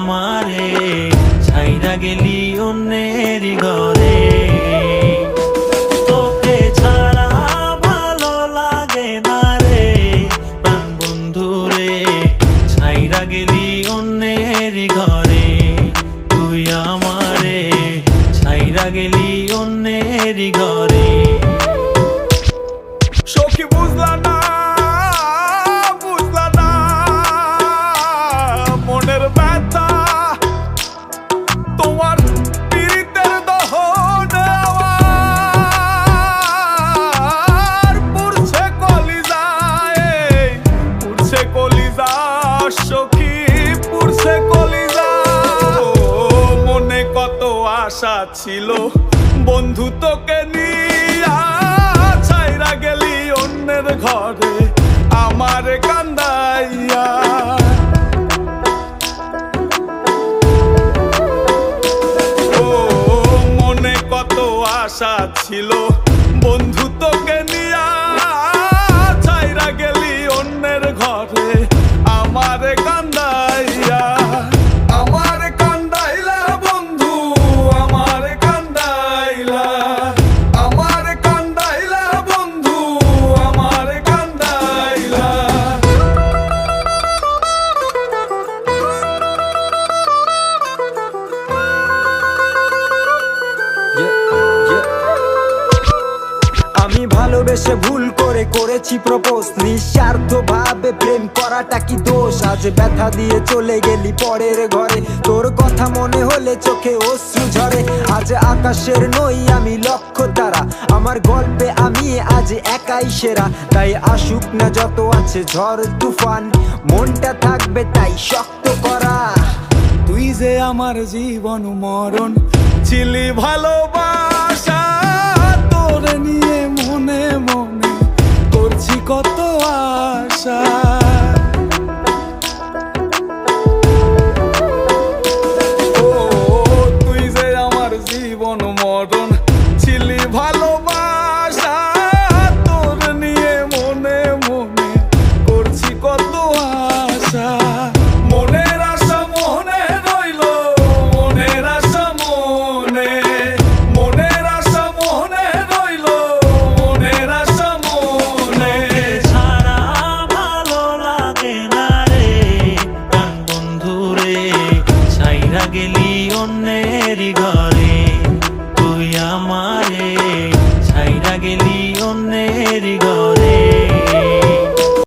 আমারে ছাইরা গেলি অন্যের ঘরে। তোকে ছাড়া ভালো লাগে না রে প্রাণ বন্ধু রে, ছাইরা গেলি অন্যের ঘরে। তুই আমারে ছাইরা গেলি অন্যের ঘরে। সখী বুঝলা না, বুঝলা না মনের ব্যথা, তোমার পীড়িতের দহন আমার পুড়ছে কলিজায়, পুড়ছে কলিজা সখী, পুড়ছে কলিজা। মনে কত আশা ছিল বন্ধু তোকে নিয়া, ছাইরা গেলি অন্যের ঘরে আমার কান্দাইয়া। ও মনে কত আশা ছিল বন্ধু তোকে নিয়া, ছাইরা গেলি অন্যের ঘরে আমার কান্দাইয়া। আমার কান্দাইলা বন্ধু, আমার কান্দাইলা, আমার কান্দাইলা বন্ধু, আমার কান্দাইলা। আমি ভালোবেসে ভুল করে করেছি প্রপোজ, নিঃস্বার্থ ভাবে প্রেম করাটা কি দোষ? আজ ব্যথা দিয়ে চলে গেলি পরের ঘরে, তোর কথা মনে হলে চোখে অশ্রু ঝরে। আজ আকাশের নই আমি লক্ষ্য তারা, আমার গল্পে আমি আজ একাই সেরা। তাই আসুক না যত আছে ঝড় তুফান, মনটা থাকবে তাই শক্ত করা। তুই যে আমার জীবন মরণ ছিলি ভালোবাসা, তোরে নিয়ে মনে মনে করছি কত আশা। ও তুই যে আমার জীবন মরণ ছিলি ভালোবাসা, তোরে নিয়ে মনে মনে করছি কত আশা। মনের আশা মনে রইল, মনের আশা মনে, মনের আশা মনে রইল, মনের আশা মনে। ছাড়া ভালো লাগে না রে প্রাণ বন্ধু রে, ছাইরা গেলি অন্যের ঘরে।